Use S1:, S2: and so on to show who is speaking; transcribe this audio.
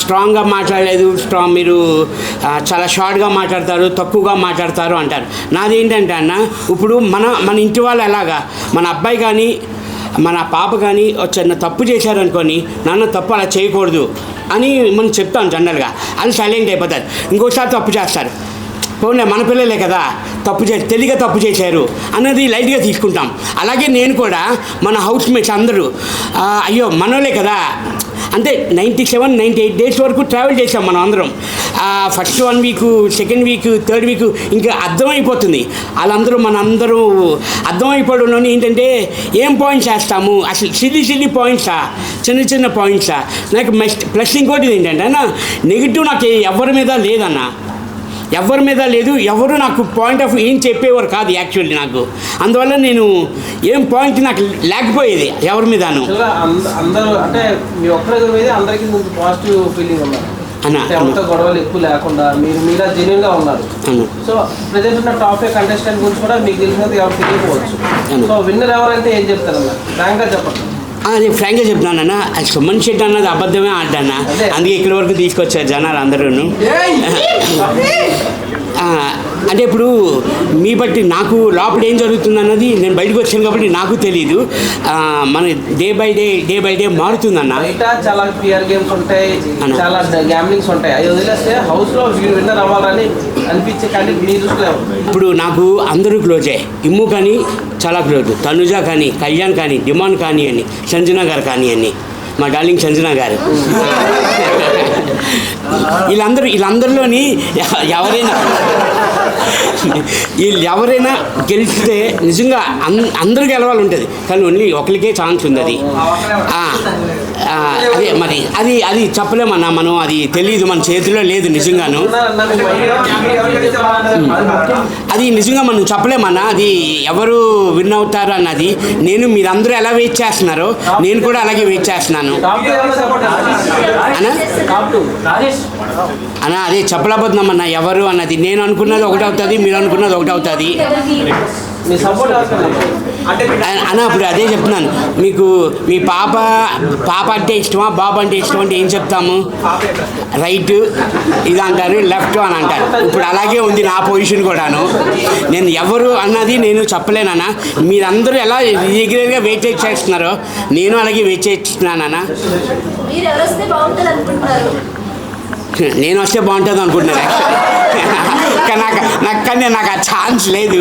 S1: స్ట్రాంగ్గా మాట్లాడలేదు, మీరు చాలా షార్ట్గా మాట్లాడతారు, తక్కువగా మాట్లాడతారు అంటారు. నాది ఏంటంటే అన్న, ఇప్పుడు మన ఇంటి వాళ్ళు ఎలాగా మన అబ్బాయి కానీ మన పాప కానీ చిన్న తప్పు చేశారనుకొని, నాన్న తప్పు అలా చేయకూడదు అని మనం చెప్తాం జనరల్గా. అది సైలెంట్ అయిపోతారు. ఇంకోసారి తప్పు చేస్తారు, పోనీ మన పిల్లలే కదా తెలియక తప్పు చేశారు అన్నది లైట్గా తీసుకుంటాం. అలాగే నేను కూడా మన హౌస్ మేట్స్ అందరూ అయ్యో మనోళ్ళే కదా అంటే 97-98 డేస్ వరకు ట్రావెల్ చేసాం మనం అందరం. First 1 week, second week, third week ఇంకా అర్థమైపోతుంది. వాళ్ళందరూ మనందరూ అర్థమైపోవడంలోనే ఏంటంటే ఏం పాయింట్స్ వేస్తాము అసలు సిల్లీ పాయింట్సా, చిన్న పాయింట్సా. నాకు ప్లస్ ఇంకోటి ఏంటంటే అన్న, నెగిటివ్ నాకు ఎవరి మీద లేదన్న, ఎవరి మీద లేదు. ఎవరు నాకు పాయింట్ ఆఫ్ ఏం చెప్పేవారు కాదు యాక్చువల్లీ నాకు. అందువల్ల నేను ఏం పాయింట్ నాకు లేకపోయేది ఎవరి మీదను.
S2: అందరూ అంటే మీ ఒక్కరి మీద అందరికీ పాజిటివ్ ఫీలింగ్ ఉన్నారు అన్న, గొడవలు ఎక్కువ లేకుండా మీరు జెన్యూన్ గా ఉన్నారు. సో ప్రెజెంట్ ఉన్న టాప్ 5 కంటెస్టెంట్ గురించి కూడా మీకు తెలిసినది ఎవరు తెలియకపోవచ్చు. సో విన్నర్ ఎవరంటే ఏం చెప్తారన్న, ఫ్రాంక్గా చెప్పండి.
S1: నేను ఫ్రాంక్గా చెప్తున్నానన్నా, సుమన్ శెట్టి అన్నది అబద్ధమే ఆడ్డానా, అందుకే ఇక్కడి వరకు తీసుకొచ్చారు జనాలు అందరూ. అంటే ఇప్పుడు మీ బట్టి నాకు లోపల ఏం జరుగుతుంది అన్నది నేను బయటకు వచ్చాను కాబట్టి నాకు తెలీదు. మన డే బై డే మారుతుందన్న.
S2: చాలా పిఆర్ గేమ్స్ ఉంటాయి, చాలా గ్యాంబ్లింగ్స్ ఉంటాయి. అవి వదిలేస్తే హౌస్లో విన్నర్ అవ్వాలని అనిపించే కానీ మీ దృష్టిలో
S1: ఇప్పుడు నాకు అందరూ క్లోజే. ఇమ్ము కానీ చాలా క్లోజ్, తనుజ కానీ, కళ్యాణ్ కానీ, డిమాండ్ కానీ అని, సంజన గారు కానీ అని, మా డార్లింగ్ సంజన గారు, వీళ్ళందరిలోని ఎవరైనా గెలిస్తే నిజంగా అందరూ గెలవాలి ఉంటుంది, కానీ ఓన్లీ ఒకరికే ఛాన్స్ ఉంది. అదే మరి అది చెప్పలేమన్నా, మనం అది తెలియదు, మన చేతిలో లేదు నిజంగాను. అది నిజంగా మనం చెప్పలేమన్నా, అది ఎవరు విన్ అవుతారు అన్నది. మీరందరూ ఎలా వెయిట్ చేస్తున్నారో నేను కూడా అలాగే వెయిట్ చేస్తున్నాను అన్నా. అదే చెప్పలేకపోతున్నామన్నా ఎవరు అన్నది. నేను అనుకున్నది ఒకటి అవుతుంది, మీరు అనుకున్నది ఒకటి అవుతుంది అన్న. ఇప్పుడు అదే చెప్తున్నాను మీకు, మీ పాప అంటే ఇష్టమా, బాబు అంటే ఇష్టం అంటే ఏం చెప్తాము? రైట్ ఇది అంటారు, లెఫ్ట్ అని అంటారు. ఇప్పుడు అలాగే ఉంది నా పొజిషన్ కూడాను. నేను ఎవరు అన్నది నేను చెప్పలేనన్నా. మీరందరూ ఎలా రెగ్యులర్గా వెయిట్ చేస్తున్నారో నేను అలాగే వెయిట్ చేస్తున్నానన్నా. నేను వస్తే బాగుంటుంది అనుకుంటున్నాను యాక్చువల్లీ, కానీ నాకు ఆ ఛాన్స్ లేదు.